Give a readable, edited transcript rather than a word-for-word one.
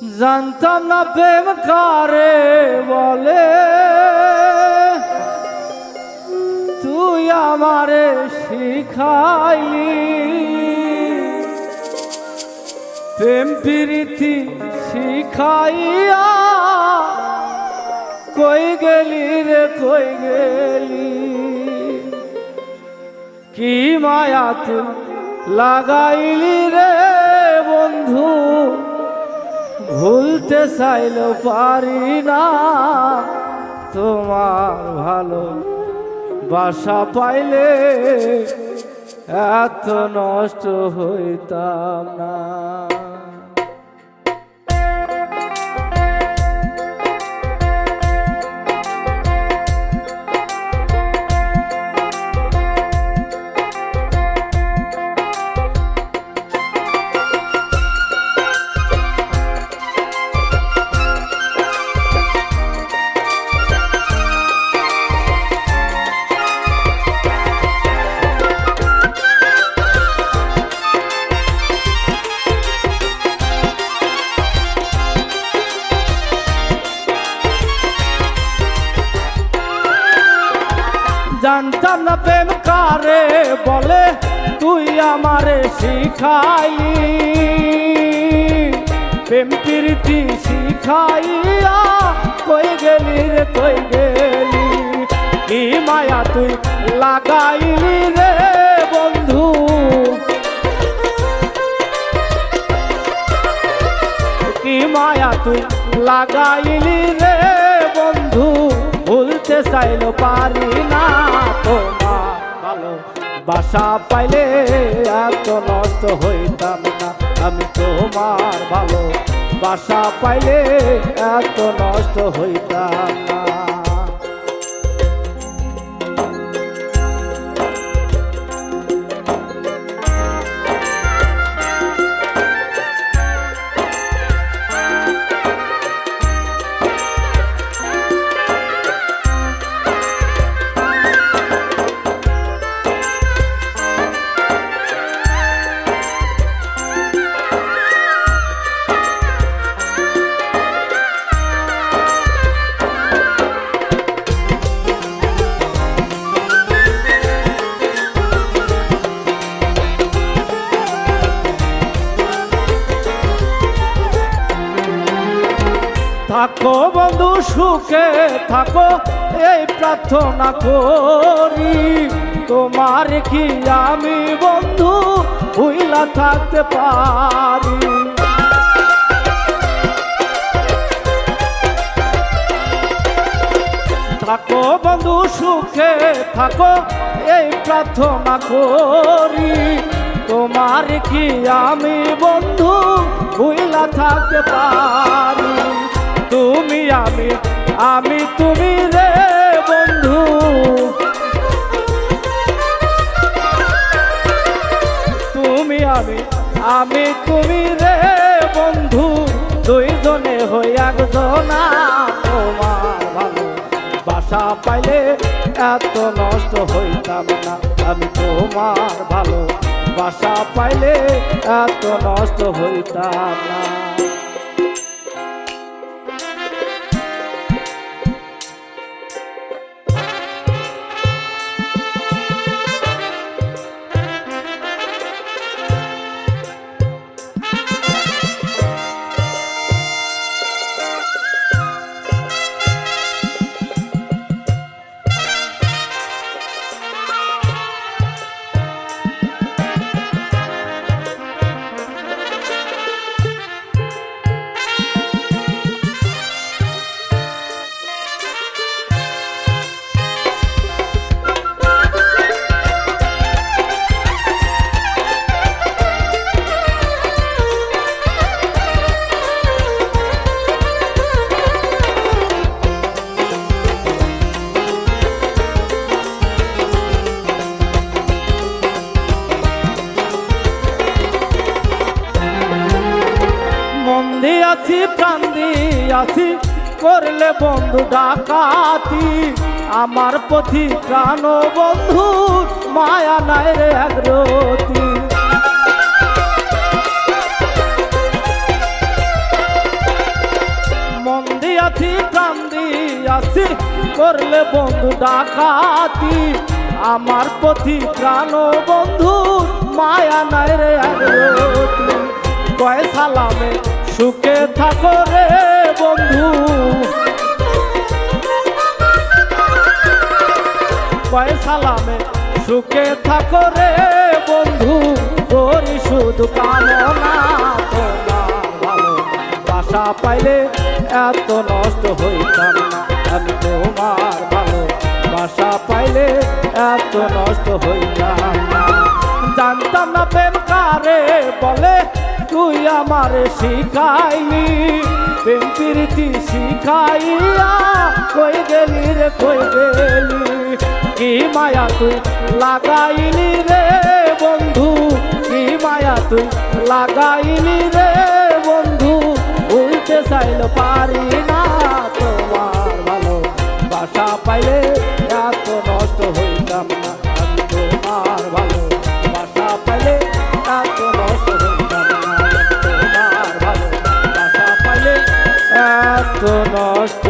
জানতাম না প্রেম কারে বলে, তুই আমারে শিখাইলি। প্রেম প্রীতি শিখাইয়া কই গেলি রে কই গেলি। কি মায়া তুই লাগাইলি রে বন্ধু, ভুলতে চাইলেও পারি না। তোমার ভালো বাসা পাইলে এত নষ্ট হইতাম না। জানতাম না প্রেম কারে বলে, তুই আমারে শিখাইলি। প্রেম প্রীতি শিখাইয়া কই গেলি রে কই গেলি। কি মায়া তুই লাগাইলি রে বন্ধু, কি মায়া তুই লাগাইলি রে বন্ধু, ভুলতে চাইলো পারি না। তোমার ভালো বাসা পাইলে এত নষ্ট হইতাম না। আমি তোমার ভালো বাসা পাইলে এত নষ্ট হইতাম না। থাকো বন্ধু সুখে থাকো, এই প্রার্থনা করি। তোমার কি আমি বন্ধু ভুইলা থাকতে পারি। থাকো বন্ধু সুখে থাকো, এই প্রার্থনা করি। তোমার কি আমি বন্ধু ভুইলা থাকতে পারি। তুমি আমি তুমি রে বন্ধু, তুমি আমি তুমি রে বন্ধু, দুইজনে হই একজনা। তোমার ভালো বাসা পাইলে এত নষ্ট হইতাম না। আমি তোমার ভালো বাসা পাইলে এত নষ্ট হইতাম না। আছি প্রাণ দিয়াছি, করলে বন্ধু ডাকাতি। আমার পথি প্রাণ বন্ধু মায়া নাই রে একরতি। আছি প্রাণ দিয়াছি করলে বন্ধু ডাকাতি আমার প্রতি প্রাণ বন্ধু মায়া নাই রে একরতি কয় সালামে সুখে থাকো রে বন্ধু কয় সালামে সুখে থাকো রে বন্ধু করি শুধু কামনা তোমার ভালো বাসা পাইলে এত নষ্ট হইতাম না আমি তোমার ভালো বাসা পাইলে এত নষ্ট হইতাম না জানতাম না প্রেম কারে বলে তুই আমারে শিখাইলি প্রেম প্রীতি শিখাইয়া কই গেলি রে কই গেলি কি মায়া তুই লাগাইলি রে বন্ধু কি মায়া তুই লাগাইলি রে বন্ধু উল্টে চাইল পারি না তোমার ভালো বাসা পাইলে এত নষ্ট হইতাম না আমি তোমার ভালো বাসা পাইলে এত নষ্ট হইতাম না আমি তোমার ভালো বাসা পাইলে এত নষ্ট